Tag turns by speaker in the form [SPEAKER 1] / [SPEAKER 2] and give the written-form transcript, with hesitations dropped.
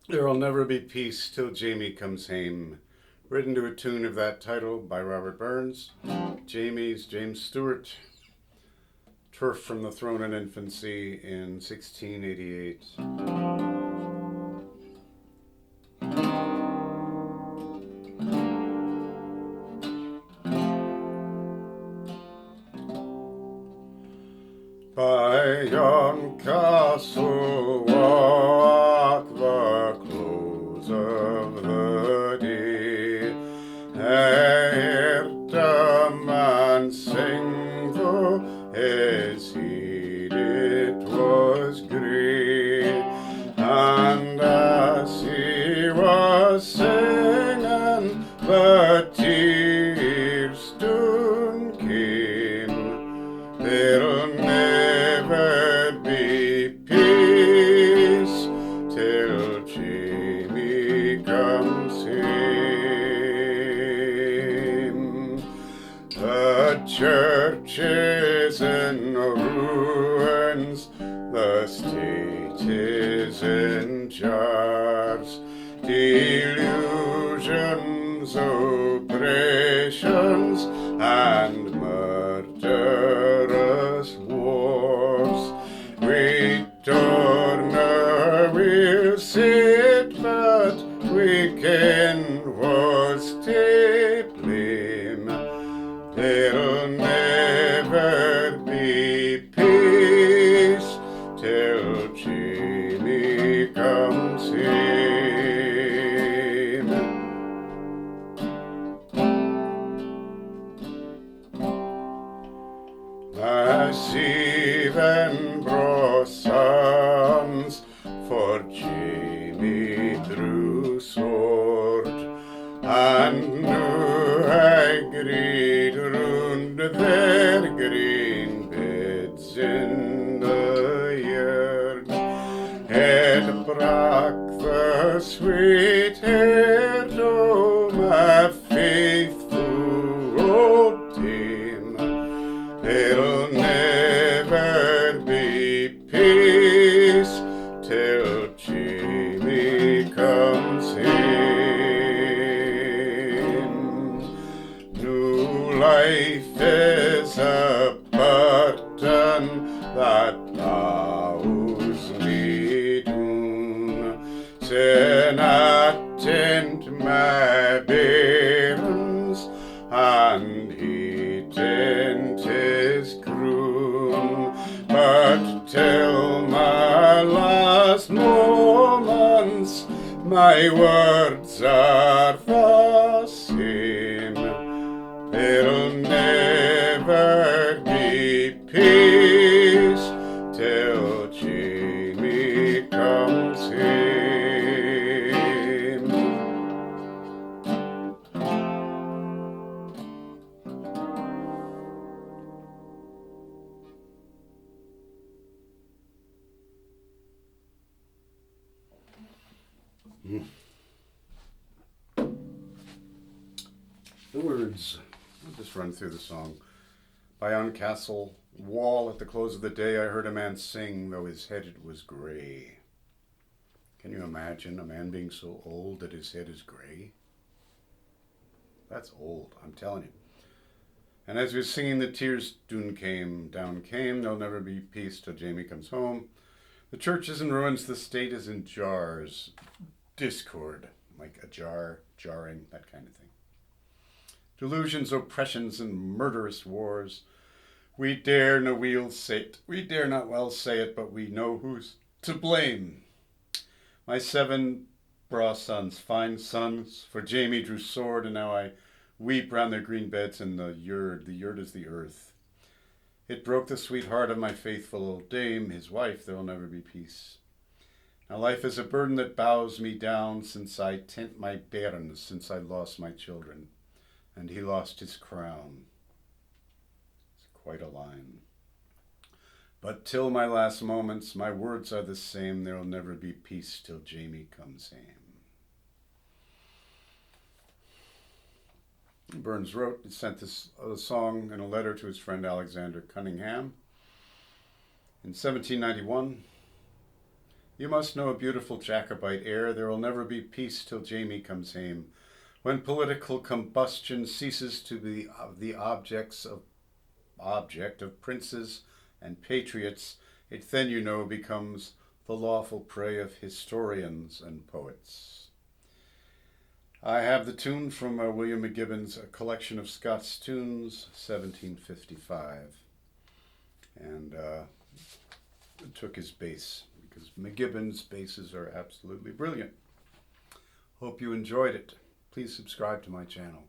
[SPEAKER 1] There'll never be peace till Jamie comes hame. Written to a tune of that title by Robert Burns. Jamie's James Stewart. Turf from the Throne in Infancy in 1688. By yon castle walk the close of the day, heard a man sing, though his heed it was grey, and as he was singing, the tears doon came. There'll never be peace till Jamie comes home. The church is in ruins, the state is in jars. Delusions, oppressions, and murderous wars. We don't know we'll sit, but we can was to blame. There'll never be peace till Jamie comes home. I see them braw sons, for Jamie drew sword, and now I greed round their green beds in the yerd. It brak the sweet head of my faithfu old dame. There'll never be peace till Jamie comes home. New life is a burden that bows me doon. Sin I tint my bairns, and he tint his croon. But till my last moments, my words are the same. There'll never be peace till Jamie comes home. The words, I'll just run through the song. By on castle wall at the close of the day, I heard a man sing, though his head it was grey. Can you imagine a man being so old that his head is grey? That's old, I'm telling you. And as we were singing, the tears down came. There'll never be peace till Jamie comes home. The church is in ruins, the state is in jars. Discord, like a jar, jarring, that kind of thing. Delusions, oppressions, and murderous wars. We dare no weel say it. We dare not well say it, but we know who's to blame. My 7 braw sons, fine sons, for Jamie drew sword, and now I weep round their green beds in the yerd. The yerd is the earth. It broke the sweet heart of my faithful old dame, his wife, there'll never be peace. Now life is a burden that bows me down, since I tint my bairns, since I lost my children, and he lost his crown. It's quite a line. But till my last moments, my words are the same, there'll never be peace till Jamie comes home. Burns sent this song in a letter to his friend Alexander Cunningham. In 1791, You must know a beautiful Jacobite air. There will never be peace till Jamie comes hame. When political combustion ceases to be the object of princes and patriots, it then, you know, becomes the lawful prey of historians and poets. I have the tune from William McGibbon's A Collection of Scots Tunes, 1755. And took his bass, because McGibbon's basses are absolutely brilliant. Hope you enjoyed it. Please subscribe to my channel.